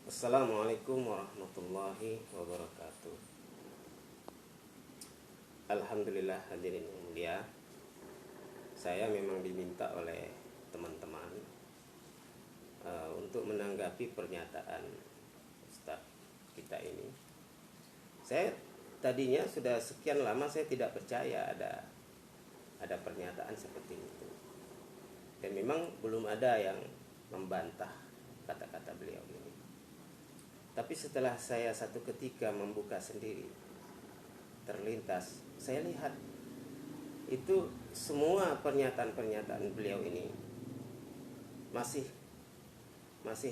Assalamualaikum warahmatullahi wabarakatuh. Alhamdulillah hadirin yang mulia. Saya memang diminta oleh teman-teman untuk menanggapi pernyataan Ustaz kita ini. Saya tadinya sudah sekian lama saya tidak percaya ada pernyataan seperti itu. Dan memang belum ada yang membantah kata-kata beliau ini. Tapi setelah saya satu ketika membuka sendiri, terlintas, saya lihat itu semua pernyataan-pernyataan beliau ini masih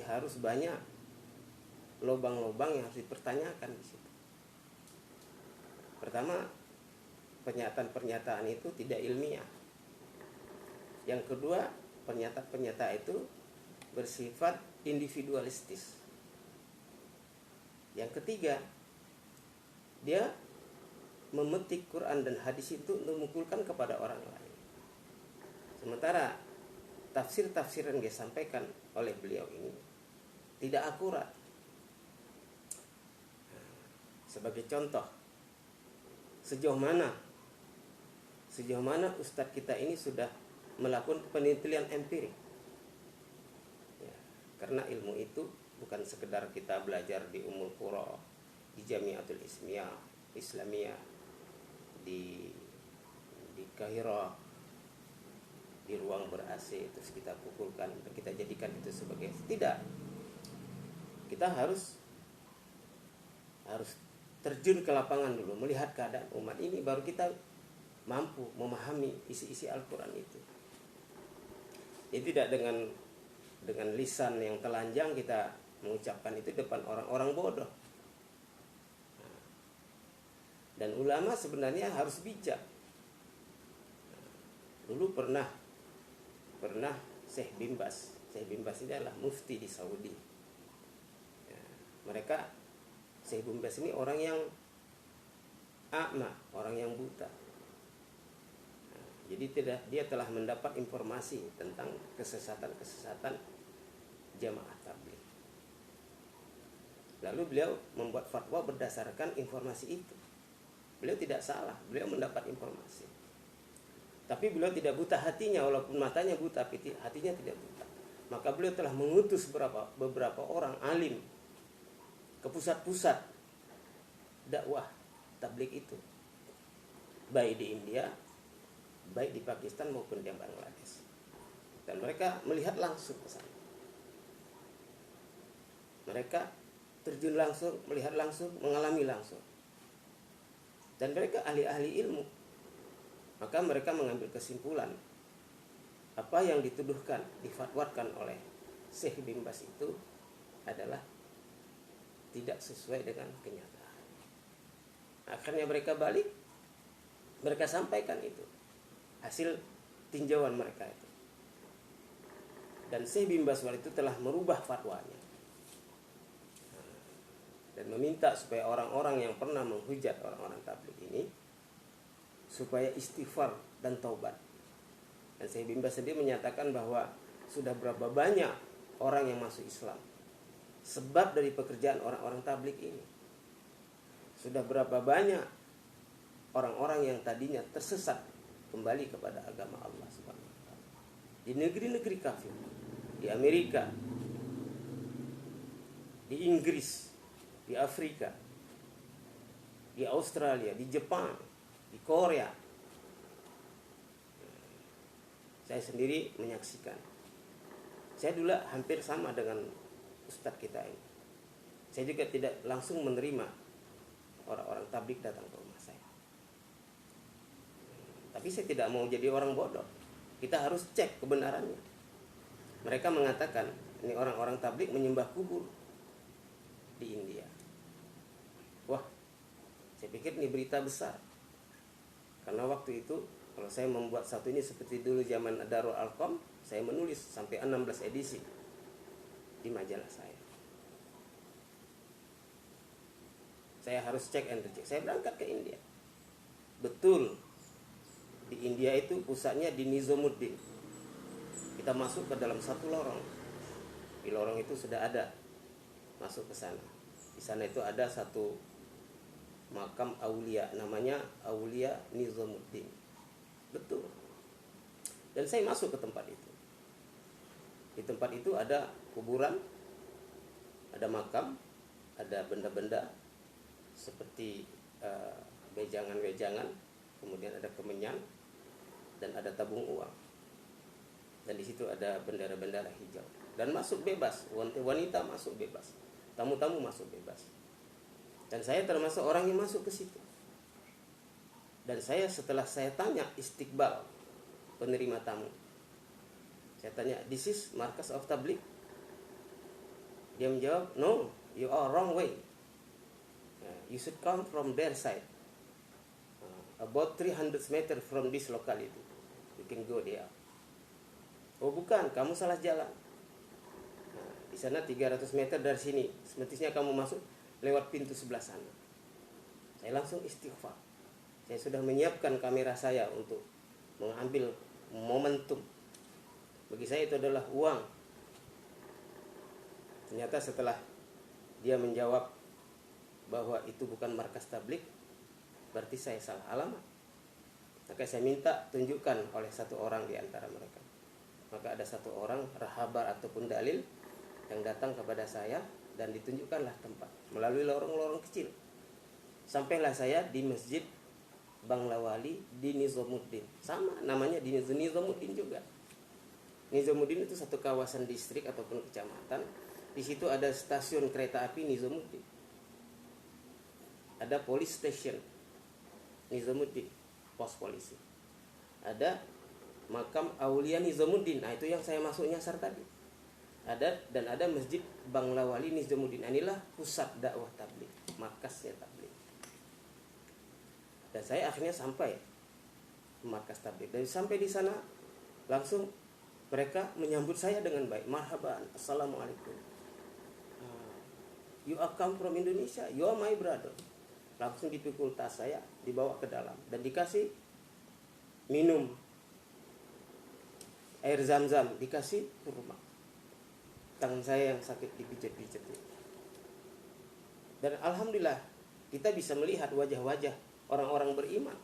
harus banyak lubang-lubang yang harus dipertanyakan di situ. Pertama, pernyataan-pernyataan itu tidak ilmiah. Yang kedua, pernyataan-pernyataan itu bersifat individualistis. Yang ketiga, dia memetik Quran dan hadis itu untuk memukulkan kepada orang lain. Sementara tafsir-tafsir yang disampaikan oleh beliau ini tidak akurat. Sebagai contoh, sejauh mana Ustadz kita ini sudah melakukan penelitian empirik. Ya, karena ilmu itu bukan sekedar kita belajar di Ummul Qura, di Jamiatul Islamiyah, di Kahira, di ruang ber-AC terus kita pukulkan, kita jadikan itu sebagai, tidak. Kita harus terjun ke lapangan dulu, melihat keadaan umat ini, baru kita mampu memahami isi-isi Al-Quran itu. Jadi tidak dengan lisan yang telanjang kita mengucapkan itu depan orang-orang bodoh. Dan ulama sebenarnya harus bijak. Dulu pernah Syekh bin Baz ini adalah mufti di Saudi. Ya, Syekh bin Baz ini orang yang a'ma, orang yang buta. Nah, jadi dia telah mendapat informasi tentang kesesatan jamaah tabligh. Lalu beliau membuat fatwa berdasarkan informasi itu. Beliau tidak salah, beliau mendapat informasi. Tapi beliau tidak buta hatinya, walaupun matanya buta, tapi hatinya tidak buta. Maka beliau telah mengutus beberapa orang alim ke pusat-pusat dakwah tabligh itu, baik di India, baik di Pakistan maupun di Bangladesh. Dan mereka melihat langsung ke sana. Mereka terjun langsung, melihat langsung, mengalami langsung. Dan mereka ahli-ahli ilmu. Maka mereka mengambil kesimpulan apa yang dituduhkan, difatwakan oleh Syekh bin Baz itu adalah tidak sesuai dengan kenyataan. Akhirnya mereka balik, mereka sampaikan itu, hasil tinjauan mereka itu. Dan Syekh bin Baz itu telah merubah fatwanya dan meminta supaya orang-orang yang pernah menghujat orang-orang tabligh ini supaya istighfar dan taubat. Dan Syekh bin Baz sendiri menyatakan bahwa sudah berapa banyak orang yang masuk Islam sebab dari pekerjaan orang-orang tabligh ini. Sudah berapa banyak orang-orang yang tadinya tersesat kembali kepada agama Allah Subhanahu wa taala. Di negeri-negeri kafir, di Amerika, di Inggris, di Afrika, di Australia, di Jepang, di Korea. Saya sendiri menyaksikan. Saya dulu hampir sama dengan ustadz kita ini. Saya juga tidak langsung menerima orang-orang tabligh datang ke rumah saya. Tapi saya tidak mau jadi orang bodoh. Kita harus cek kebenarannya. Mereka mengatakan ini orang-orang tabligh menyembah kubur di India. Wah, saya pikir ini berita besar. Karena waktu itu kalau saya membuat satu ini seperti dulu zaman Darul Alqam, saya menulis sampai 16 edisi di majalah saya. Saya harus cek and recheck. Saya berangkat ke India. Betul, di India itu pusatnya di Nizamuddin. Kita masuk ke dalam satu lorong. Di lorong itu sudah ada masuk ke sana. Di sana itu ada satu makam aulia, namanya Aulia Nizamuddin. Betul. Dan saya masuk ke tempat itu. Di tempat itu ada kuburan, ada makam, ada benda-benda seperti wejangan-wejangan, kemudian ada kemenyan, dan ada tabung uang. Dan di situ ada bendera-bendera hijau. Dan masuk bebas, wanita masuk bebas, tamu-tamu masuk bebas. Dan saya termasuk orang yang masuk ke situ. Dan setelah saya tanya istiqbal penerima tamu, saya tanya, "This is markas of tabligh?" Dia menjawab, "No, you are wrong way. You should come from their side. About 300 meter from this locality. You can go there." "Oh bukan, kamu salah jalan. Di sana 300 meter dari sini. Semestinya kamu masuk lewat pintu sebelah sana." Saya langsung istighfar. Saya sudah menyiapkan kamera saya untuk mengambil momentum. Bagi saya itu adalah uang. Ternyata setelah dia menjawab bahwa itu bukan markas tabligh, berarti saya salah alamat. Maka saya minta tunjukkan oleh satu orang di antara mereka. Maka ada satu orang rahabar ataupun dalil yang datang kepada saya dan ditunjukkanlah tempat melalui lorong-lorong kecil. Sampailah saya di Masjid Banglawali di Nizamuddin. Sama namanya di Nizamuddin juga. Nizamuddin itu satu kawasan distrik ataupun kecamatan. Di situ ada stasiun kereta api Nizamuddin. Ada police station Nizamuddin, pos polisi. Ada makam Aulia Nizamuddin. Nah, itu yang saya masuk nyasar tadi. Ada Masjid Banglawali Nizamuddin. Inilah pusat dakwah tabligh, markasnya tabligh. Dan saya akhirnya sampai markas tabligh. Dan sampai di sana langsung mereka menyambut saya dengan baik. "Marhaban, assalamualaikum. You are come from Indonesia, you are my brother." Langsung dipikul tas saya, dibawa ke dalam dan dikasih minum air zam-zam, dikasih kurma. Tangan saya yang sakit dipijat-pijat. Dan alhamdulillah kita bisa melihat wajah-wajah orang-orang beriman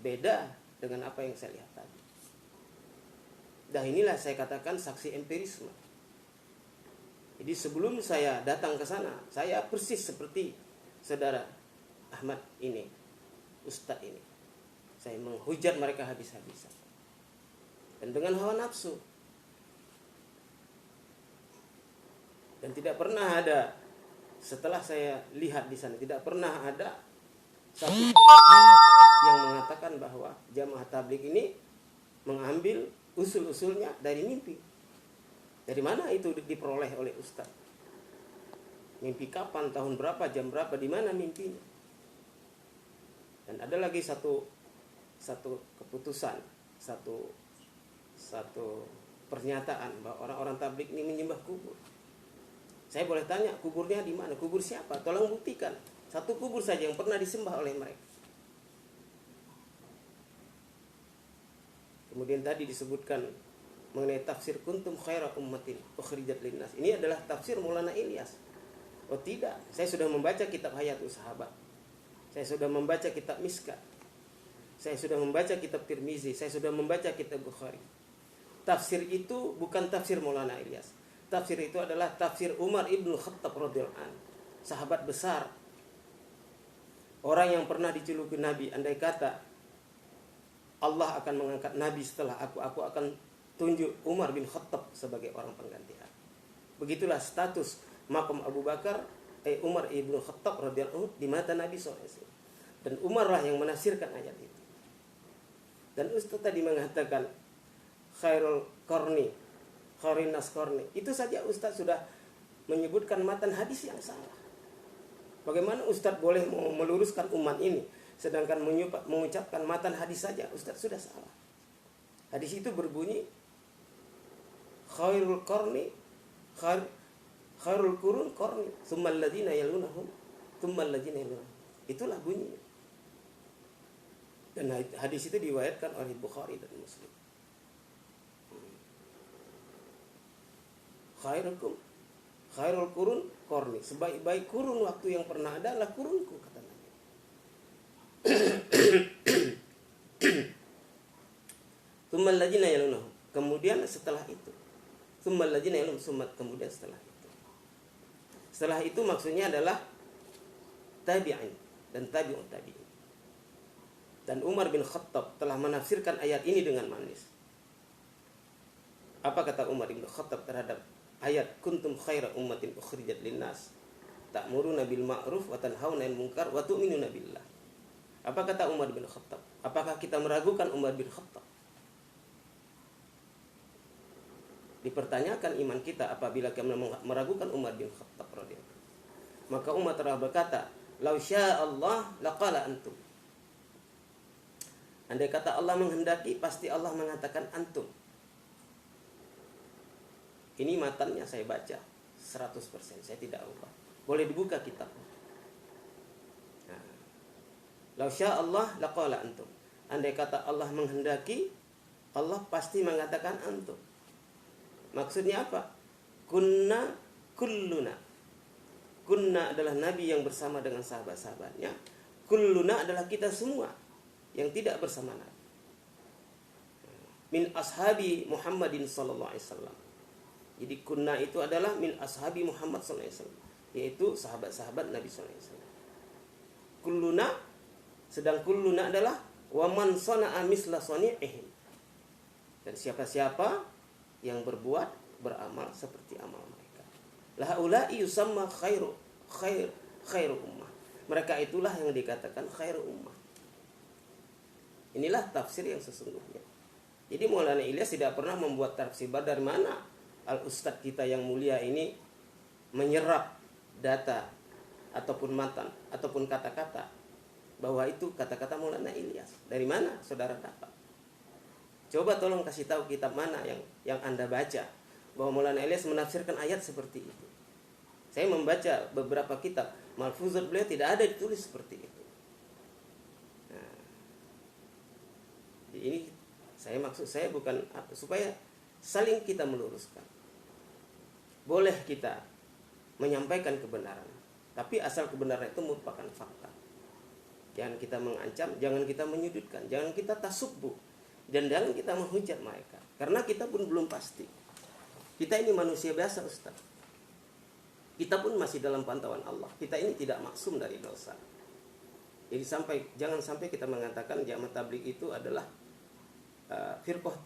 beda dengan apa yang saya lihat tadi. Dah inilah saya katakan saksi empirisme. Jadi sebelum saya datang ke sana, saya persis seperti saudara Ahmad ini, Ustadz ini. Saya menghujat mereka habis-habisan. Dan dengan hawa nafsu. Dan tidak pernah ada, setelah saya lihat di sana, tidak pernah ada satu yang mengatakan bahwa jamaah tabligh ini mengambil usul-usulnya dari mimpi. Dari mana itu diperoleh oleh Ustaz? Mimpi kapan, tahun berapa, jam berapa, di mana mimpinya? Dan ada lagi satu keputusan, satu pernyataan bahwa orang-orang tabligh ini menyembah kubur. Saya boleh tanya, kuburnya di mana? Kubur siapa? Tolong buktikan. Satu kubur saja yang pernah disembah oleh mereka. Kemudian tadi disebutkan mengenai tafsir kuntum khaira ummatin ukhrijat linnas. Ini adalah tafsir Maulana Ilyas. Oh tidak, saya sudah membaca kitab Hayatus Sahabat. Saya sudah membaca kitab Mishkat. Saya sudah membaca kitab Tirmizi. Saya sudah membaca kitab Bukhari. Tafsir itu bukan tafsir Maulana Ilyas. Tafsir itu adalah tafsir Umar ibn Khattab radhiyallahu anhu, sahabat besar. Orang yang pernah dijuluki Nabi. Andai kata Allah akan mengangkat Nabi setelah aku akan tunjuk Umar bin Khattab sebagai orang pengganti aku. Begitulah status makam Abu Bakar, Umar ibn Khattab radhiyallahu anhu di mata Nabi SAW. Dan Umar lah yang menafsirkan ayat itu. Dan Ustaz tadi mengatakan khairul qarni, khairinnas qarni. Itu saja Ustaz sudah menyebutkan matan hadis yang salah. Bagaimana Ustaz boleh meluruskan umat ini sedangkan mengucapkan matan hadis saja Ustaz sudah salah. Hadis itu berbunyi khairul qarni khairul qurun qarni tsummal ladzina yalunahum tsummal ladzina yalunahum. Itulah bunyinya. Dan hadis itu diriwayatkan oleh Bukhari dan Muslim. Khairul qurun qarni, sebaik-baik kurun waktu yang pernah ada adalah kurunku, kata Nabi. Tsummal ladzina yalunhum, kemudian setelah itu. Tsummal ladzina yalunhum, kemudian setelah itu. Setelah itu maksudnya adalah tabi'in dan tabi'ut tabi'in. Dan Umar bin Khattab telah menafsirkan ayat ini dengan manis. Apa kata Umar bin Khattab terhadap ayat kuntum khaira ummatin ukhrijat linnas ta'muruna bil ma'ruf wa tanhauna 'anil munkar wa tu'minuna billah. Apa kata Umar bin Khattab? Apakah kita meragukan Umar bin Khattab? Dipertanyakan iman kita apabila kita meragukan Umar bin Khattab radhiyallahu. Maka Umar telah berkata, "Lau syaa Allah laqala antum." Andai kata Allah menghendaki, pasti Allah mengatakan antum. Ini matannya saya baca 100%, saya tidak ubah. Boleh dibuka kitab. Nah, lau syaa Allah laqala antum. Andai kata Allah menghendaki, Allah pasti mengatakan antum. Maksudnya apa? Kunna kulluna. Kunna adalah Nabi yang bersama dengan sahabat-sahabatnya. Kulluna adalah kita semua yang tidak bersama Nabi. Min ashabi Muhammadin sallallahu alaihi wasallam. Jadi kunna itu adalah min ashabi Muhammad sallallahu alaihi wasallam, yaitu sahabat-sahabat Nabi sallallahu alaihi wasallam. Kulluna, sedang kulluna adalah wa man sana'a misla sani'ihim. Dan siapa-siapa yang berbuat, beramal seperti amal mereka. La ulai yusamma khairu ummah. Mereka itulah yang dikatakan khairu ummah. Inilah tafsir yang sesungguhnya. Jadi Maulana Ilyas tidak pernah membuat tafsir. Dari mana al-ustadz kita yang mulia ini menyerap data ataupun matan ataupun kata-kata bahwa itu kata-kata Maulana Ilyas. Dari mana saudara dapat? Coba tolong kasih tahu kitab mana yang Anda baca bahwa Maulana Ilyas menafsirkan ayat seperti itu. Saya membaca beberapa kitab, malfuzat beliau tidak ada ditulis seperti itu. Ini maksud saya bukan supaya saling kita meluruskan. Boleh kita menyampaikan kebenaran, tapi asal kebenaran itu merupakan fakta. Jangan kita mengancam, jangan kita menyudutkan, jangan kita tasubbu, dan jangan kita menghujat mereka. Karena kita pun belum pasti. Kita ini manusia biasa, Ustaz. Kita pun masih dalam pantauan Allah. Kita ini tidak maksum dari dosa. Jadi jangan sampai kita mengatakan jamaah tabligh itu adalah firqah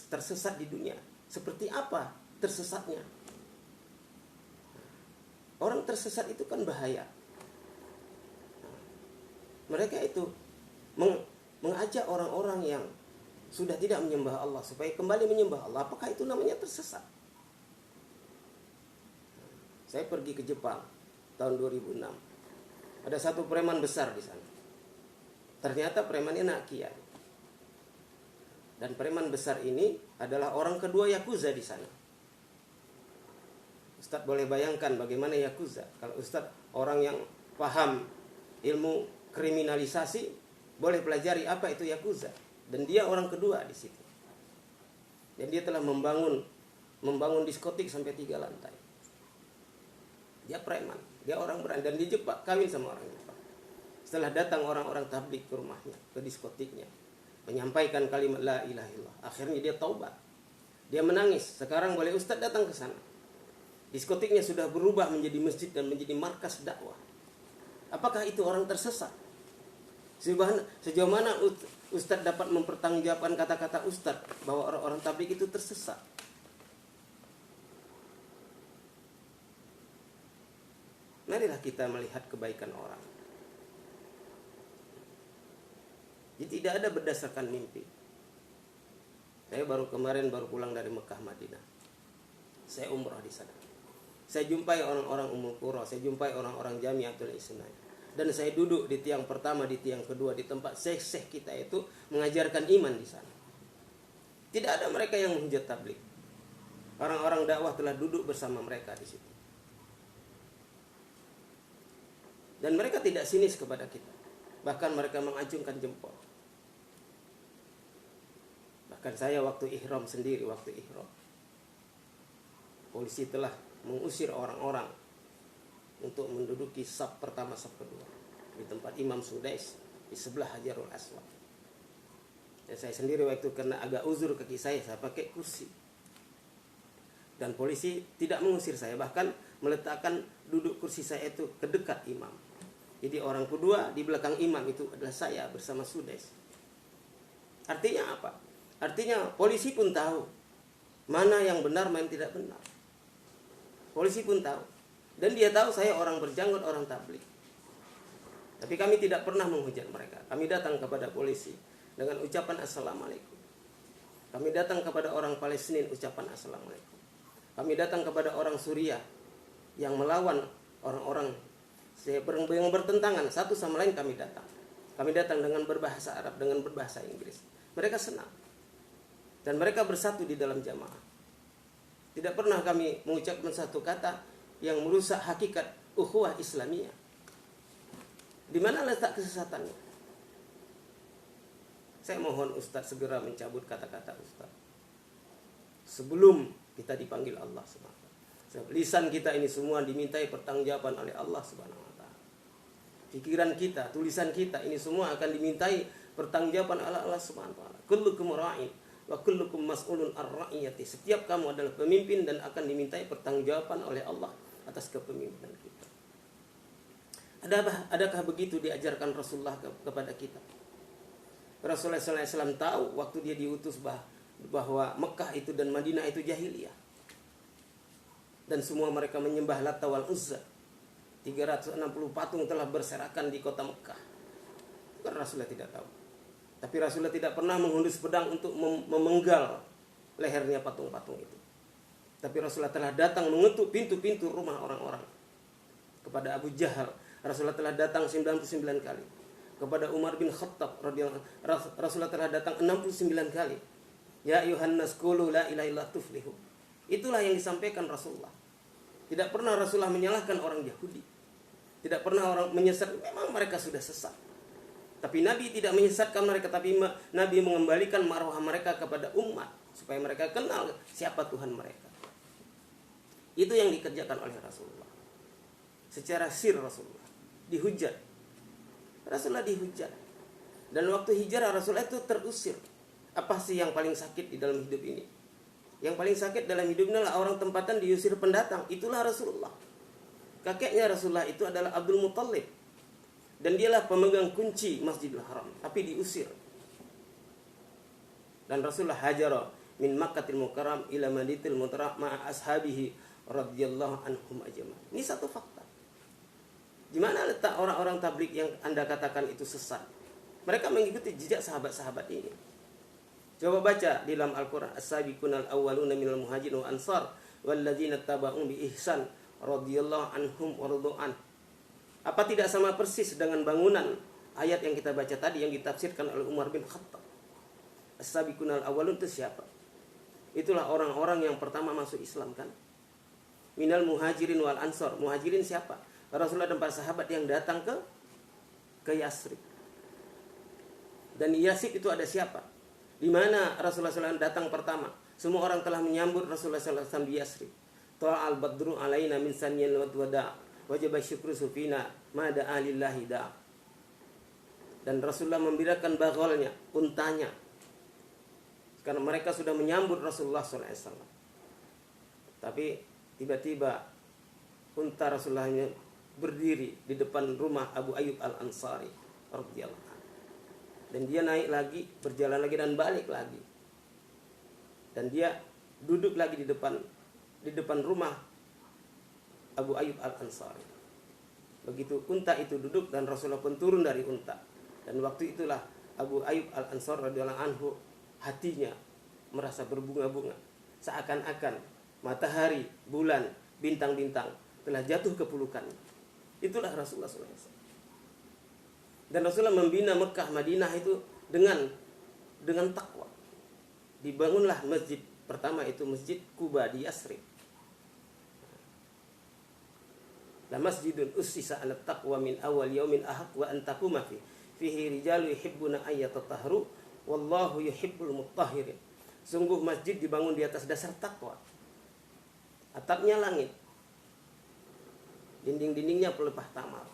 tersesat di dunia. Seperti apa tersesatnya? Orang tersesat itu kan bahaya. Mereka itu mengajak orang-orang yang sudah tidak menyembah Allah supaya kembali menyembah Allah. Apakah itu namanya tersesat? Saya pergi ke Jepang tahun 2006. Ada satu preman besar di sana. Ternyata premannya Nakia. Dan preman besar ini adalah orang kedua Yakuza di sana. Ustadz boleh bayangkan bagaimana Yakuza. Kalau Ustadz orang yang paham ilmu kriminalisasi, boleh pelajari apa itu Yakuza. Dan dia orang kedua di situ. Dan dia telah membangun diskotik sampai 3 lantai. Dia preman, dia orang berani, dan dia Jepang, kawin sama orang Jepang. Setelah datang orang-orang tabligh ke rumahnya, ke diskotiknya, menyampaikan kalimat la ilaha illallah. Akhirnya dia taubat. Dia menangis. Sekarang boleh Ustadz datang ke sana. Diskotiknya sudah berubah menjadi masjid dan menjadi markas dakwah. Apakah itu orang tersesat? Sejauh mana Ustadz dapat mempertanggungjawabkan kata-kata Ustadz bahwa orang-orang tabligh itu tersesat? Marilah kita melihat kebaikan orang. Jadi tidak ada berdasarkan mimpi. Saya baru pulang dari Mekah Madinah. Saya umrah di sana. Saya jumpai orang-orang Ummul Qura, saya jumpai orang-orang Jamiatul Islam. Dan saya duduk di tiang pertama, di tiang kedua, di tempat syekh-syekh kita itu mengajarkan iman di sana. Tidak ada mereka yang menghujat tabligh. Orang-orang dakwah telah duduk bersama mereka di situ. Dan mereka tidak sinis kepada kita. Bahkan mereka mengacungkan jempol. Bahkan saya waktu ihram sendiri, polisi telah mengusir orang-orang untuk menduduki saf pertama, saf kedua di tempat Imam Sudais di sebelah Hajarul Aswad. Dan saya sendiri waktu kena agak uzur kaki saya pakai kursi. Dan polisi tidak mengusir saya, bahkan meletakkan duduk kursi saya itu ke dekat imam. Jadi orang kedua di belakang imam itu adalah saya bersama Sudais. Artinya apa? Artinya polisi pun tahu mana yang benar, mana yang tidak benar. Polisi pun tahu. Dan dia tahu saya orang berjanggut, orang tabligh. Tapi kami tidak pernah menghujat mereka. Kami datang kepada polisi dengan ucapan Assalamualaikum. Kami datang kepada orang Palestina ucapan Assalamualaikum. Kami datang kepada orang Suriah yang melawan orang-orang yang bertentangan satu sama lain, kami datang. Kami datang dengan berbahasa Arab, dengan berbahasa Inggris. Mereka senang. Dan mereka bersatu di dalam jamaah. Tidak pernah kami mengucapkan satu kata yang merusak hakikat ukhuwah Islamiyah. Di mana letak kesesatannya? Saya mohon Ustaz segera mencabut kata-kata Ustaz sebelum kita dipanggil Allah Subhanahu wa ta'ala. Lisan kita ini semua dimintai pertanggungjawaban oleh Allah Subhanahu wa ta'ala. Pikiran kita, tulisan kita ini semua akan dimintai pertanggungjawaban oleh Allah Subhanahu wa ta'ala. Kullukum ra'in wa kullukum mas'ulun ar-ra'iyati. Setiap kamu adalah pemimpin dan akan dimintai pertanggungjawaban oleh Allah atas kepemimpinan kita. Adakah begitu diajarkan Rasulullah kepada kita? Rasulullah SAW tahu waktu dia diutus bahwa Mekah itu dan Madinah itu jahiliyah. Dan semua mereka menyembah Lata wal Uzza. 360 patung telah berserakan di kota Mekah. Itu kan Rasulullah tidak tahu. Tapi Rasulullah tidak pernah menghunus pedang untuk memenggal lehernya patung-patung itu. Tapi Rasulullah telah datang mengetuk pintu-pintu rumah orang-orang. Kepada Abu Jahal Rasulullah telah datang 99 kali. Kepada Umar bin Khattab radhiyallahu anhu Rasulullah telah datang 69 kali. Ya ayuhan nas qulu la ilaha illallah tuflihu. Itulah yang disampaikan Rasulullah. Tidak pernah Rasulullah menyalahkan orang Yahudi. Tidak pernah orang menyesat. Memang mereka sudah sesat. Tapi Nabi tidak menyesatkan mereka, tapi Nabi mengembalikan marwah mereka kepada umat supaya mereka kenal siapa Tuhan mereka. Itu yang dikerjakan oleh Rasulullah. Secara sir Rasulullah dihujat. Rasulullah dihujat. Dan waktu hijrah Rasulullah itu terusir. Apa sih yang paling sakit di dalam hidup ini? Yang paling sakit dalam hidup ini adalah orang tempatan diusir pendatang. Itulah Rasulullah. Kakeknya Rasulullah itu adalah Abdul Muttalib. Dan dialah pemegang kunci Masjidil Haram. Tapi diusir. Dan Rasulullah hajara min Makkatil Mukarram ila Madinatil Munawwarah ma'a ashabihi radhiyallahu anhum ajma'in. Ini satu fakta. Di mana letak orang-orang tabligh yang Anda katakan itu sesat? Mereka mengikuti jejak sahabat-sahabat ini. Coba baca di dalam Al-Qur'an, as-sabiqunal awwaluna minal muhajirin wal ansar walladzina tabauhum bi ihsan radhiyallahu anhum wa radu'an. Apa tidak sama persis dengan bangunan ayat yang kita baca tadi yang ditafsirkan oleh Umar bin Khattab? As-sabiqunal awwalun itu siapa? Itulah orang-orang yang pertama masuk Islam kan? Minal muhajirin wal ansar. Muhajirin siapa? Rasulullah dan para sahabat yang datang ke Yasrib. Dan Yasrib itu ada siapa? Di mana Rasulullah SAW datang pertama? Semua orang telah menyambut Rasulullah SAW di Yasrib. Ta'al badru alaina min saniyal wada wajib syukru sufina mada alillahi da. Dan Rasulullah membirakan bagolnya, untanya. Karena mereka sudah menyambut Rasulullah SAW. Tapi tiba-tiba unta Rasulullahnya berdiri di depan rumah Abu Ayyub Al-Ansari radhiyallahu anhu. Dan dia naik lagi, berjalan lagi dan balik lagi. Dan dia duduk lagi di depan rumah Abu Ayyub Al-Ansari. Begitu unta itu duduk dan Rasulullah pun turun dari unta. Dan waktu itulah Abu Ayyub Al-Ansari radhiyallahu anhu hatinya merasa berbunga-bunga. Seakan-akan matahari, bulan, bintang-bintang telah jatuh ke pelukannya. Itulah Rasulullah SAW. Dan Rasulullah membina Mekah, Madinah itu dengan takwa. Dibangunlah masjid pertama itu Masjid Quba di Yasrib. La masjidun ussisa 'ala taqwa min awal yaumin ahaq wa an taquma fihi rijalu yuhibbuna ayyatatahharu wallahu yuhibbul mutahhirin. Sungguh masjid dibangun di atas dasar takwa. Atapnya langit, Dinding-dindingnya pelepah tamal.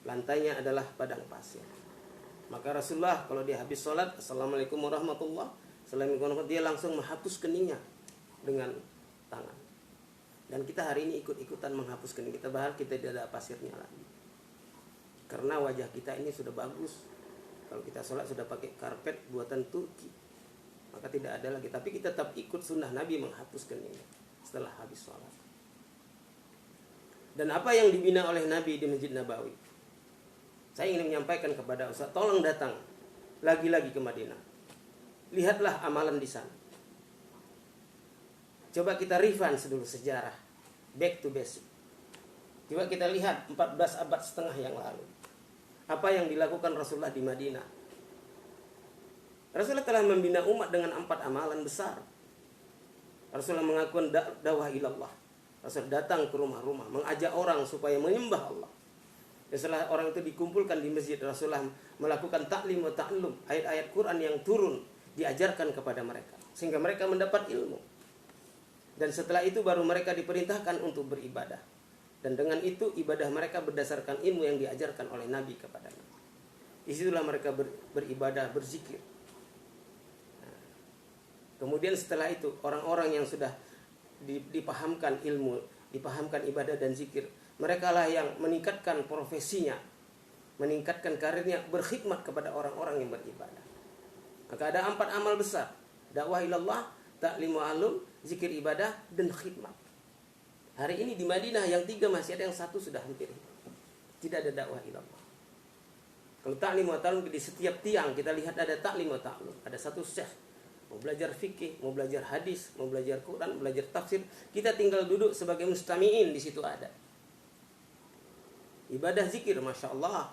Lantainya adalah padang pasir. Maka Rasulullah kalau dia habis sholat, Assalamualaikum warahmatullah, dia langsung menghapus keningnya dengan tangan. Dan kita hari ini ikut-ikutan menghapus kening kita, bahkan kita tidak ada pasirnya lagi. Karena wajah kita ini sudah bagus. Kalau kita sholat sudah pakai karpet buatan Turki, maka tidak ada lagi. Tapi kita tetap ikut sunnah Nabi menghapus keningnya setelah habis sholat. Dan apa yang dibina oleh Nabi di Masjid Nabawi, saya ingin menyampaikan kepada Ustaz, tolong datang lagi-lagi ke Madinah. Lihatlah amalan di sana. Coba kita revise dulu sejarah, back to basic. Coba kita lihat 14 abad setengah yang lalu, apa yang dilakukan Rasulullah di Madinah. Rasulullah telah membina umat dengan 4 amalan besar. Rasulullah mengakukan dakwah ilallah. Rasulullah datang ke rumah-rumah, mengajak orang supaya menyembah Allah. Dan setelah orang itu dikumpulkan di masjid, Rasulullah melakukan taklim wa ta'allum, ayat-ayat Quran yang turun diajarkan kepada mereka sehingga mereka mendapat ilmu. Dan setelah itu baru mereka diperintahkan untuk beribadah. Dan dengan itu ibadah mereka berdasarkan ilmu yang diajarkan oleh Nabi kepada mereka. Disitulah mereka beribadah, berzikir. Nah, kemudian setelah itu orang-orang yang sudah dipahamkan ilmu, dipahamkan ibadah dan zikir, mereka lah yang meningkatkan profesinya, meningkatkan karirnya, berkhidmat kepada orang-orang yang beribadah. Maka ada 4 amal besar: dakwah ilallah, ta'limu alum, zikir ibadah, dan khidmat. Hari ini di Madinah yang 3 masih ada, yang 1 sudah hampir tidak ada dakwah ilallah. Kalau ta'limu ta'alum, di setiap tiang kita lihat ada ta'limu ta'alum, ada satu syekh mau belajar fikih, mau belajar hadis, mau belajar Quran, belajar tafsir, kita tinggal duduk sebagai mustami'in, di situ ada. Ibadah zikir, Masya Allah,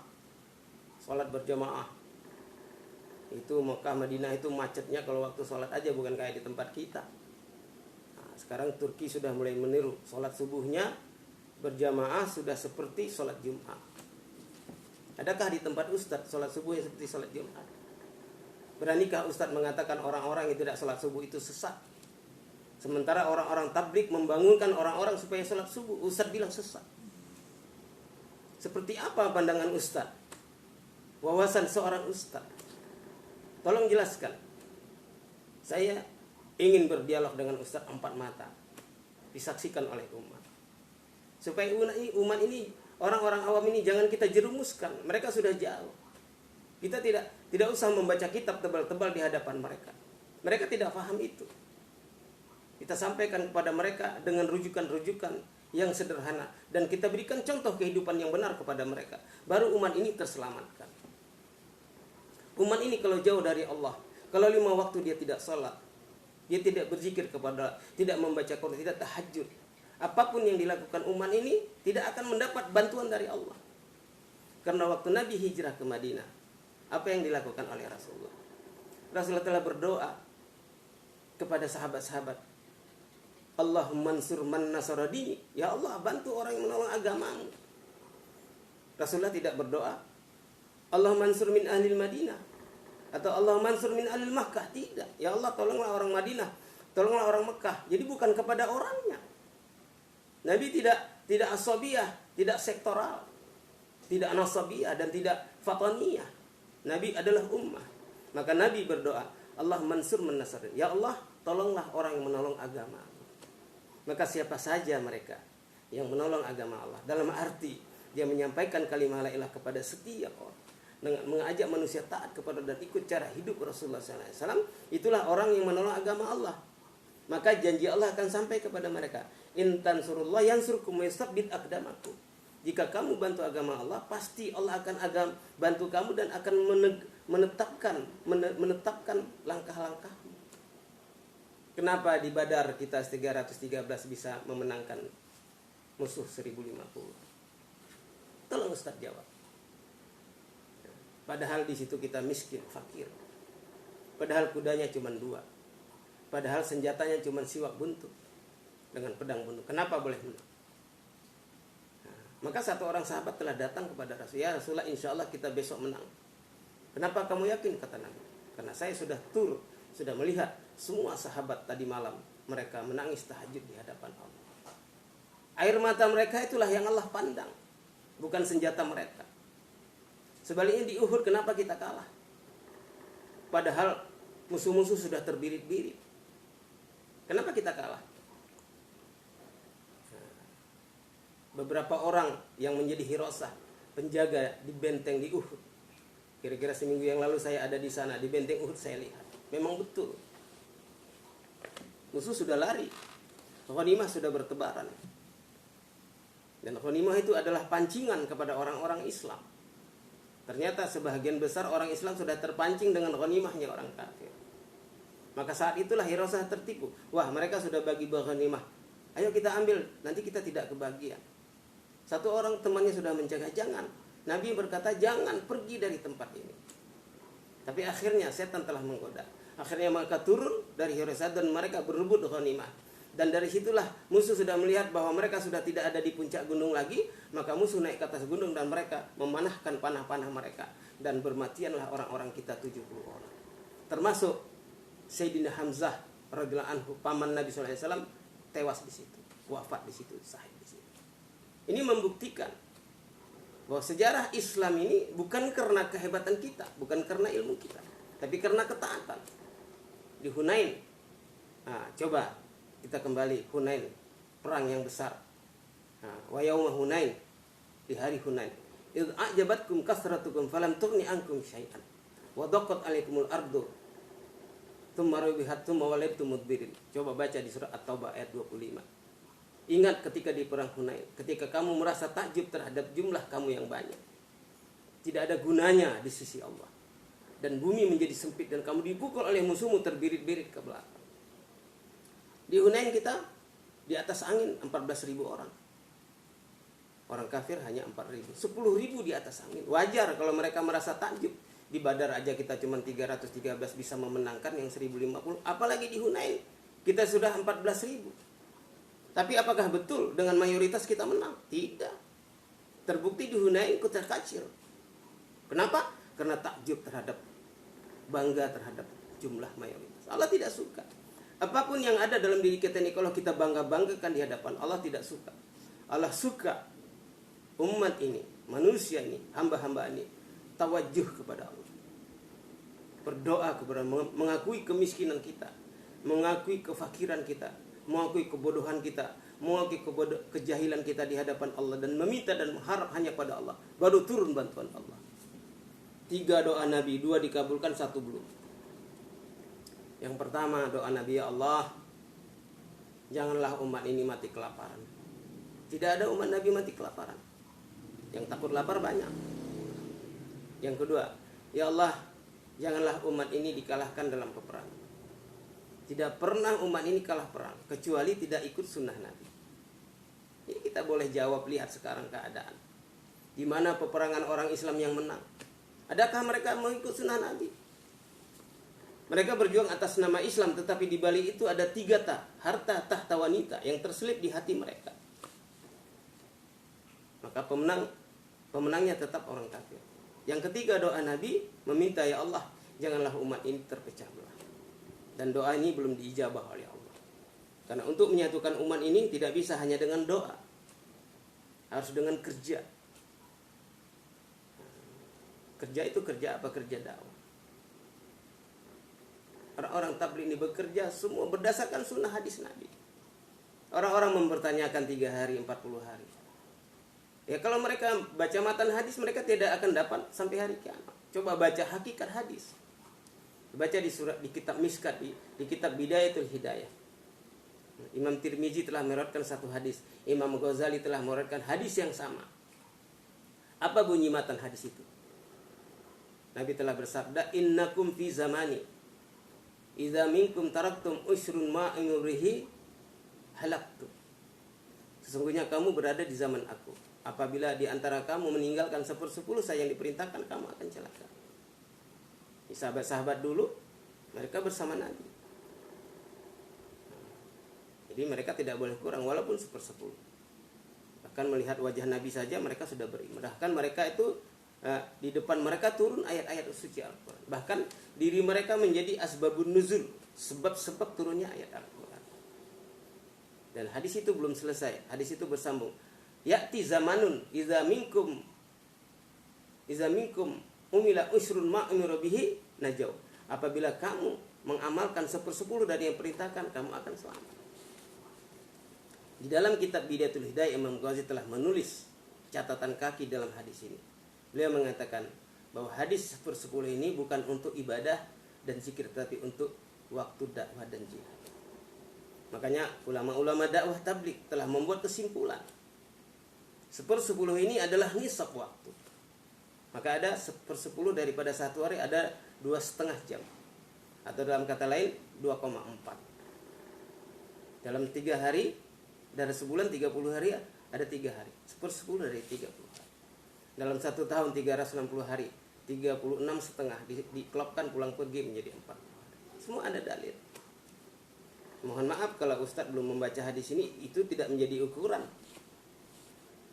sholat berjamaah. Itu Mekah Madinah itu macetnya kalau waktu sholat aja, bukan kayak di tempat kita. Nah, sekarang Turki sudah mulai meniru, sholat subuhnya berjamaah sudah seperti sholat Jumat. Adakah di tempat Ustadz sholat subuh seperti sholat Jumat? Beranikah Ustadz mengatakan orang-orang yang tidak sholat subuh itu sesat? Sementara orang-orang tabligh membangunkan orang-orang supaya sholat subuh, Ustadz bilang sesat. Seperti apa pandangan Ustadz? Wawasan seorang Ustadz? Tolong jelaskan. Saya ingin berdialog dengan Ustadz 4 mata, disaksikan oleh umat. Supaya umat ini, orang-orang awam ini jangan kita jerumuskan. Mereka sudah jauh. Kita tidak usah membaca kitab tebal-tebal di hadapan mereka. Mereka tidak paham itu. Kita sampaikan kepada mereka dengan rujukan-rujukan yang sederhana, dan kita berikan contoh kehidupan yang benar kepada mereka. Baru umat ini terselamatkan. Umat ini kalau jauh dari Allah, kalau 5 waktu dia tidak sholat, dia tidak berzikir kepada, tidak membaca Quran, tidak tahajud, apapun yang dilakukan umat ini tidak akan mendapat bantuan dari Allah. Karena waktu Nabi hijrah ke Madinah, apa yang dilakukan oleh Rasulullah? Rasulullah telah berdoa kepada sahabat-sahabat, Allahumma ansur man nasara dini, ya Allah bantu orang yang menolong agamamu. Rasulullah tidak berdoa Allahumma ansur min ahlil Madinah atau Allahumma ansur min ahlil Makkah, tidak. Ya Allah tolonglah orang Madinah, tolonglah orang Mekah. Jadi bukan kepada orangnya. Nabi tidak asabiyah, tidak sektoral, tidak nasabiyah, dan tidak fataniyah. Nabi adalah ummah. Maka Nabi berdoa, Allah mansur man nasar, ya Allah tolonglah orang yang menolong agama. Maka siapa saja mereka yang menolong agama Allah, dalam arti dia menyampaikan kalimat la ilaha kepada setiap orang, dengan mengajak manusia taat kepada dan ikut cara hidup Rasulullah SAW, itulah orang yang menolong agama Allah. Maka janji Allah akan sampai kepada mereka, in tansurullah yansurkum wa yusabbit aqdamakum. Jika kamu bantu agama Allah, pasti Allah akan bantu kamu dan akan menetapkan langkah-langkahmu. Kenapa di Badar kita 313 bisa memenangkan musuh 1050? Tolong Ustaz jawab. Padahal di situ kita miskin, fakir. Padahal kudanya cuma 2. Padahal senjatanya cuma siwak buntut dengan pedang buntut. Kenapa boleh menang? Nah, maka satu orang sahabat telah datang kepada Rasul, ya Rasulullah, insya Allah kita besok menang. Kenapa kamu yakin? Kata Nabi, karena saya sudah melihat semua sahabat tadi malam mereka menangis tahajud di hadapan Allah. Air mata mereka itulah yang Allah pandang, bukan senjata mereka. Sebaliknya di Uhud kenapa kita kalah? Padahal musuh-musuh sudah terbirit-birit. Kenapa kita kalah? Beberapa orang yang menjadi hirosah, penjaga di benteng di Uhud. Kira-kira seminggu yang lalu saya ada di sana, di benteng Uhud saya lihat. Memang betul. Musuh sudah lari. Ghanimah sudah bertebaran. Dan ghanimah itu adalah pancingan kepada orang-orang Islam. Ternyata sebagian besar orang Islam sudah terpancing dengan ghanimahnya orang kafir. Maka saat itulah hirosah tertipu. Wah, mereka sudah bagi ghanimah. Ayo kita ambil, nanti kita tidak kebagian. Satu orang temannya sudah mencegah, jangan. Nabi berkata, jangan pergi dari tempat ini. Tapi akhirnya setan telah menggoda. Akhirnya mereka turun dari hirosah dan mereka berebut ghanimah. Dan dari situlah musuh sudah melihat bahwa mereka sudah tidak ada di puncak gunung lagi. Maka musuh naik ke atas gunung dan mereka memanahkan panah-panah mereka. Dan bermatianlah orang-orang kita 70 orang. Termasuk Sayyidina Hamzah radhiyallahu anhu, paman Nabi SAW, tewas di situ, wafat di situ, syahid di situ. Ini membuktikan bahwa sejarah Islam ini bukan karena kehebatan kita, bukan karena ilmu kita, tapi karena ketaatan. Di Hunain, coba kita kembali Hunain, perang yang besar. Wa yauma Hunain, di hari Hunain. Idz a'jabatkum kasratukum falam tughni ankum syai'an. Wa daqat 'alaikumul ardu. Tsumma rabihatum wa walabtum mudbirin. Coba baca di surah At-Taubah ayat 25. Ingat ketika di perang Hunain, ketika kamu merasa takjub terhadap jumlah kamu yang banyak. Tidak ada gunanya di sisi Allah. Dan bumi menjadi sempit dan kamu dipukul oleh musuhmu terbirit-birit ke belakang. Di Hunain kita di atas angin 14.000 orang. Orang kafir hanya 4.000. 10.000 di atas angin. Wajar kalau mereka merasa takjub. Di Badar aja kita cuma 313 bisa memenangkan yang 1.050. Apalagi di Hunain kita sudah 14.000. Tapi apakah betul dengan mayoritas kita menang? Tidak. Terbukti di Hunain kita kacir. Kenapa? Karena takjub terhadap, bangga terhadap jumlah mayoritas. Allah tidak suka. Apapun yang ada dalam diri kita ini, kalau kita bangga-banggakan di hadapan Allah, tidak suka. Allah suka umat ini, manusia ini, hamba-hamba ini, tawajuh kepada Allah. Berdoa kepada, mengakui kemiskinan kita, mengakui kefakiran kita, mengakui kebodohan kita, mengakui kejahilan kita di hadapan Allah, dan meminta dan mengharap hanya pada Allah. Baru turun bantuan Allah. 3 doa Nabi, 2 dikabulkan, 1 belum. Yang pertama doa Nabi, ya Allah, janganlah umat ini mati kelaparan. Tidak ada umat Nabi mati kelaparan. Yang takut lapar banyak. Yang kedua, ya Allah, janganlah umat ini dikalahkan dalam peperangan. Tidak pernah umat ini kalah perang kecuali tidak ikut sunnah Nabi. Ini kita boleh jawab, lihat sekarang keadaan. Di mana peperangan orang Islam yang menang? Adakah mereka mengikut sunnah Nabi? Mereka berjuang atas nama Islam, tetapi di balik itu ada 3 harta tahta wanita yang terselip di hati mereka. Maka pemenangnya tetap orang kafir. Yang ketiga doa Nabi meminta, ya Allah, janganlah umat ini terpecah belah. Dan doa ini belum diijabah oleh Allah. Karena untuk menyatukan umat ini tidak bisa hanya dengan doa, harus dengan kerja. Kerja itu kerja apa? Kerja dakwah. Orang-orang tabligh ini bekerja semua berdasarkan sunnah hadis Nabi. Orang-orang mempertanyakan 3 hari, 40 hari. Ya kalau mereka baca matan hadis, mereka tidak akan dapat sampai hari kiamat. Coba baca hakikat hadis. Baca di surat, di kitab Miskat, di kitab Bidayatul Hidayah. Imam Tirmizi telah meriwayatkan 1 hadis. Imam Ghazali telah meriwayatkan hadis yang sama. Apa bunyi matan hadis itu? Nabi telah bersabda, innakum fi zamani idza minkum taraktum usrun ma'inurihi halaktu. Sesungguhnya kamu berada di zaman aku. Apabila di antara kamu meninggalkan 1/10 saya yang diperintahkan, kamu akan celaka. Sahabat-sahabat dulu mereka bersama Nabi. Jadi mereka tidak boleh kurang walaupun 1/10. Bahkan melihat wajah Nabi saja mereka sudah beriman. Bahkan mereka itu di depan mereka turun ayat-ayat suci Al-Quran. Bahkan diri mereka menjadi asbabun nuzul, sebab-sebab turunnya ayat Al-Quran. Dan hadis itu belum selesai. Hadis itu bersambung. Ya'ti zamanun iza minkum umila usrun ma'amiru bihi najau. Apabila kamu mengamalkan 1/10 dari yang perintahkan, kamu akan selamat. Di dalam kitab Bidayatul Hidayah, Imam Ghazali telah menulis catatan kaki dalam hadis ini. Beliau mengatakan bahwa hadis 1/10 ini bukan untuk ibadah dan zikir, tapi untuk waktu dakwah dan jihad. Makanya ulama-ulama dakwah tabligh telah membuat kesimpulan 1/10 ini adalah nisab waktu. Maka ada 1/10 daripada satu hari ada 2,5 jam. Atau dalam kata lain 2,4. Dalam 3 hari, dari sebulan 30 hari ada 3 hari. 1/10 dari 30 hari. Dalam 1 tahun 360 hari, 36,5 dikelopkan pulang pergi menjadi 40 hari. Semua ada dalil. Mohon maaf kalau Ustadz belum membaca hadis ini, itu tidak menjadi ukuran.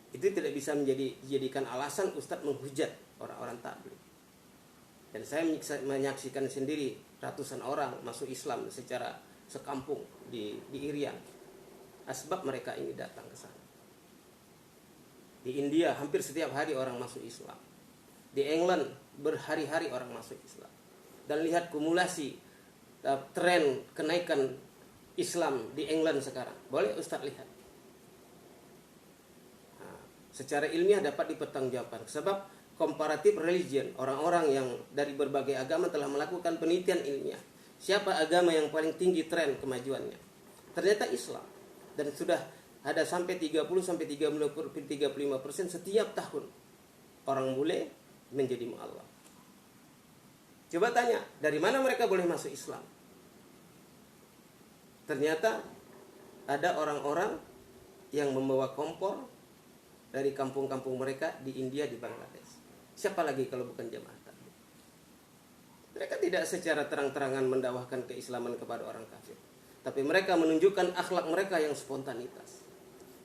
Itu tidak bisa dijadikan alasan Ustadz menghujat orang-orang tabligh. Dan saya menyaksikan sendiri ratusan orang masuk Islam secara sekampung di Irian. Asbab mereka ini datang ke sana. Di India hampir setiap hari orang masuk Islam. Di England berhari-hari orang masuk Islam. Dan lihat kumulasi tren kenaikan Islam di England sekarang. Boleh Ustadz lihat. Nah, secara ilmiah dapat dipertanggungjawabkan. Sebab comparative religion, orang-orang yang dari berbagai agama telah melakukan penelitian ilmiah. Siapa agama yang paling tinggi tren kemajuannya? Ternyata Islam. Dan sudah ada sampai 30-35% setiap tahun orang bule menjadi mu'alaf. Coba tanya, dari mana mereka boleh masuk Islam? Ternyata ada orang-orang yang membawa kompor dari kampung-kampung mereka di India, di Bangladesh. Siapa lagi kalau bukan jamaah tabligh? Mereka tidak secara terang-terangan mendakwahkan keislaman kepada orang kafir, tapi mereka menunjukkan akhlak mereka yang spontanitas,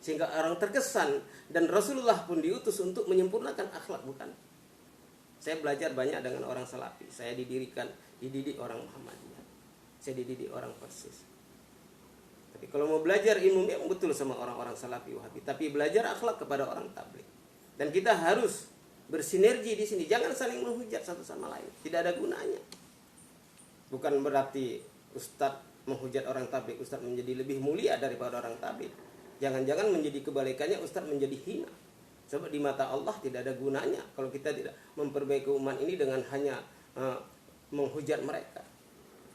sehingga orang terkesan. Dan Rasulullah pun diutus untuk menyempurnakan akhlak, bukan? Saya belajar banyak dengan orang Salafi. Saya dididik orang Muhammadiyah. Saya dididik orang Persis. Tapi kalau mau belajar ilmu, memang betul sama orang-orang Salafi Wahabi. Tapi belajar akhlak kepada orang tabligh. Dan kita harus bersinergi di sini. Jangan saling menghujat satu sama lain. Tidak ada gunanya. Bukan berarti Ustadz menghujat orang tabligh, Ustadz menjadi lebih mulia daripada orang tabligh. Jangan-jangan menjadi kebalikannya, Ustadz menjadi hina. Sebab di mata Allah tidak ada gunanya kalau kita tidak memperbaiki umat ini dengan hanya menghujat mereka.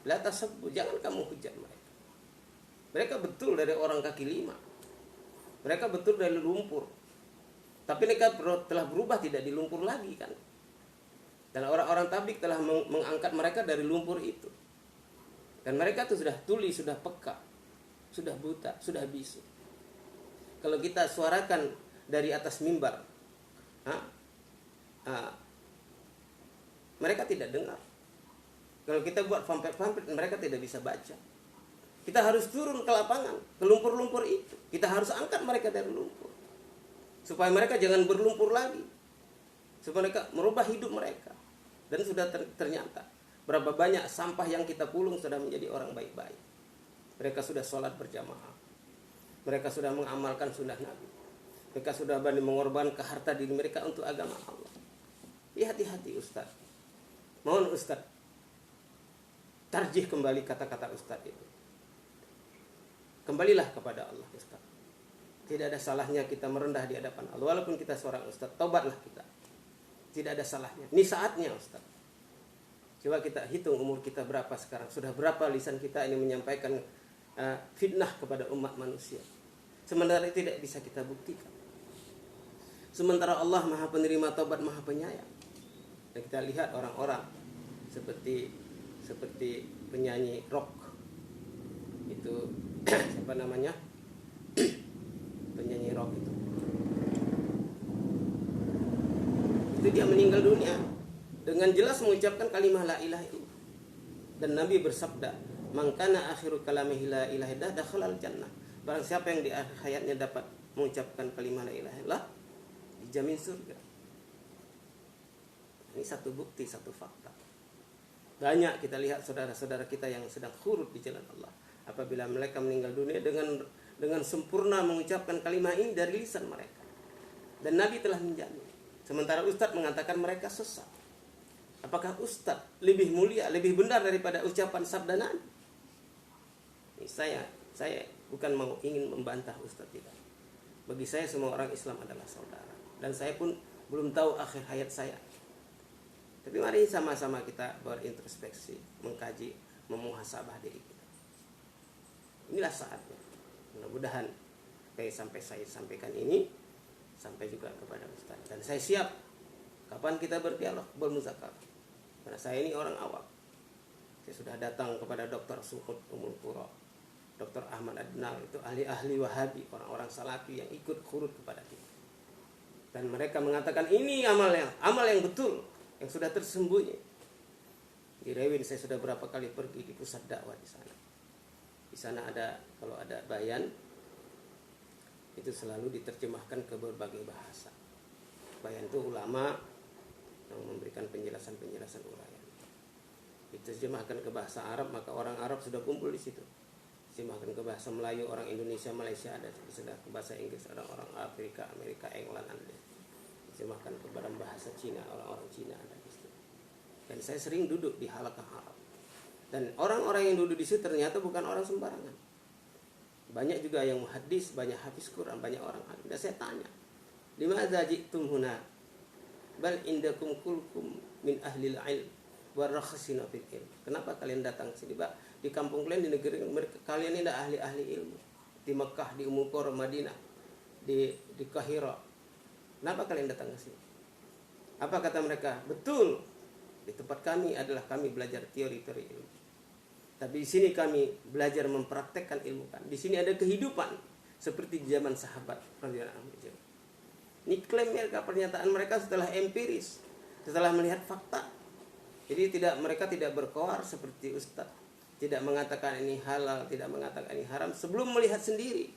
La tasabbu, jangan kamu hujat mereka. Mereka betul dari orang kaki 5. Mereka betul dari lumpur. Tapi mereka telah berubah, tidak di lumpur lagi kan. Dan orang-orang tabligh telah mengangkat mereka dari lumpur itu. Dan mereka itu sudah tuli, sudah peka, sudah buta, sudah bisu. Kalau kita suarakan dari atas mimbar, mereka tidak dengar. Kalau kita buat pamflet, mereka tidak bisa baca. Kita harus turun ke lapangan, ke lumpur-lumpur itu. Kita harus angkat mereka dari lumpur, supaya mereka jangan berlumpur lagi, supaya mereka merubah hidup mereka. Dan sudah ternyata berapa banyak sampah yang kita pulung sudah menjadi orang baik-baik. Mereka sudah sholat berjamaah, mereka sudah mengamalkan sunnah Nabi, mereka sudah berani mengorbankan harta diri mereka untuk agama Allah. Hati-hati Ustaz. Mohon Ustaz tarjih kembali kata-kata Ustaz itu. Kembalilah kepada Allah Ustaz. Tidak ada salahnya kita merendah di hadapan Allah. Walaupun kita seorang Ustaz, taubatlah kita. Tidak ada salahnya. Ini saatnya Ustaz. Coba kita hitung umur kita berapa sekarang. Sudah berapa lisan kita ini menyampaikan fitnah kepada umat manusia. Sementara tidak bisa kita buktikan. Sementara Allah Maha Penerima Taubat, Maha Penyayang. Dan kita lihat orang-orang seperti penyanyi rock. Itu siapa namanya? Penyanyi rock itu. Itu dia meninggal dunia dengan jelas mengucapkan kalimat la ilaha illallah. Dan Nabi bersabda, "Man kana akhiru kalamihi la ilaha illallah dakhalal jannah." Barang siapa yang di akhir hayatnya dapat mengucapkan kalimat la ilaha illallah, dijamin surga. Ini satu bukti, satu fakta. Banyak kita lihat saudara-saudara kita yang sedang khurut di jalan Allah. Apabila mereka meninggal dunia dengan dengan sempurna mengucapkan kalimat ini dari lisan mereka. Dan Nabi telah menjamin. Sementara Ustadz mengatakan mereka sesat. Apakah Ustadz lebih mulia, lebih benar daripada ucapan sabda Nabi? Ini saya bukan ingin membantah Ustadz, tidak. Bagi saya semua orang Islam adalah saudara. Dan saya pun belum tahu akhir hayat saya. Tapi mari sama-sama kita berintrospeksi, mengkaji, memuhasabah diri kita. Inilah saatnya. Mudah-mudahan sampai saya sampaikan ini sampai juga kepada Ustadz. Dan saya siap kapan kita berdialog, bermuzakarah. Karena saya ini orang awam. Saya sudah datang kepada Dr. Suhud Umul Qura, Dr. Ahmad Adnal, itu ahli-ahli Wahabi, orang-orang Salafi yang ikut khurut kepada kita. Dan mereka mengatakan ini amal yang betul, yang sudah tersembunyi. Di Rewin saya sudah berapa kali pergi di pusat dakwah di sana. Di sana ada, kalau ada bayan, itu selalu diterjemahkan ke berbagai bahasa. Bayan itu ulama yang memberikan penjelasan-penjelasan uraian. Diterjemahkan ke bahasa Arab, maka orang Arab sudah kumpul di situ. Diterjemahkan ke bahasa Melayu, orang Indonesia, Malaysia ada. Sudah ke bahasa Inggris, ada orang Afrika, Amerika, England ada. Diterjemahkan ke dalam bahasa Cina, orang-orang Cina ada di situ. Dan saya sering duduk di halaqah Arab. Dan orang-orang yang duduk di situ ternyata bukan orang sembarangan. Banyak juga yang muhaddis, banyak hafiz Quran, banyak orang alim. Dan saya tanya, limadza ji'tum huna? Bal indakum kulkum min ahlil ilm warakhsina fil ilm. Kenapa kalian datang ke sini, Pak? Di kampung kalian, di negeri mereka, kalian ini ada ahli-ahli ilmu. Di Mekah, di Ummul Qura, Madinah, di Kahira. Kenapa kalian datang ke sini? Apa kata mereka? Betul. Di tempat kami adalah kami belajar teori-teori ilmu. Tapi di sini kami belajar mempraktekkan ilmu kan. Di sini ada kehidupan seperti di zaman sahabat radhiyallahu anhum. Ini klaim mereka, pernyataan mereka setelah empiris, setelah melihat fakta. Jadi mereka tidak berkoar seperti Ustadz, tidak mengatakan ini halal, tidak mengatakan ini haram sebelum melihat sendiri.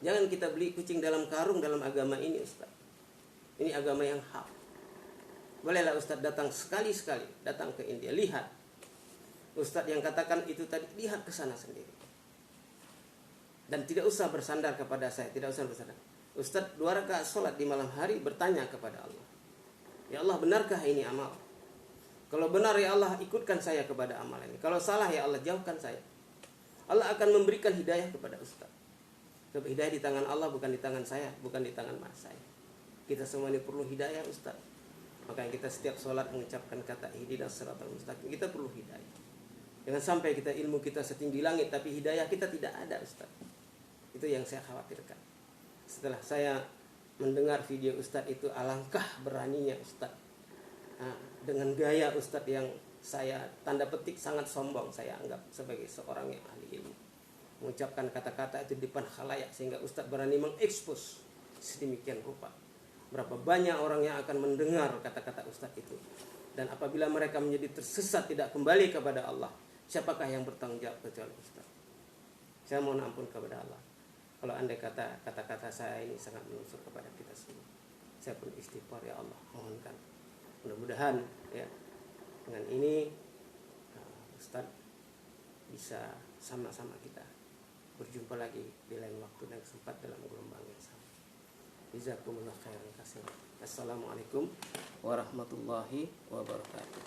Jangan kita beli kucing dalam karung dalam agama ini, Ustadz. Ini agama yang hak. Bolehlah Ustadz datang sekali-sekali, datang ke India, lihat. Ustadz yang katakan itu tadi, lihat ke sana sendiri. Dan tidak usah bersandar kepada saya, tidak usah bersandar. Ustadz 2 rakaat sholat di malam hari bertanya kepada Allah, ya Allah, benarkah ini amal? Kalau benar ya Allah, ikutkan saya kepada amal ini. Kalau salah ya Allah, jauhkan saya. Allah akan memberikan hidayah kepada Ustadz. Sebab hidayah di tangan Allah, bukan di tangan saya, bukan di tangan mas saya. Kita semua ini perlu hidayah, Ustadz. Makanya kita setiap sholat mengucapkan kata ihdinas siratal mustaqim. Kita perlu hidayah. Jangan sampai ilmu kita setinggi langit tapi hidayah kita tidak ada, Ustadz. Itu yang saya khawatirkan. Setelah saya mendengar video Ustadz itu, alangkah beraninya Ustadz. Dengan gaya Ustadz yang saya tanda petik sangat sombong, saya anggap sebagai seorang yang ahli ilmu, mengucapkan kata-kata itu di depan khalayak, sehingga Ustadz berani mengekspos sedemikian rupa. Berapa banyak orang yang akan mendengar kata-kata Ustadz itu. Dan apabila mereka menjadi tersesat, tidak kembali kepada Allah, siapakah yang bertanggung jawab kecuali Ustadz? Saya mohon ampun kepada Allah kalau andai kata-kata saya ini sangat menusuk kepada kita semua. Saya pun istighfar, ya Allah, mohonkan. Mudah-mudahan ya, dengan ini Ustadz bisa sama-sama kita berjumpa lagi di lain waktu dan sempat dalam gelombang yang sama. Jazakumullah khairan katsiran. Assalamualaikum warahmatullahi wabarakatuh.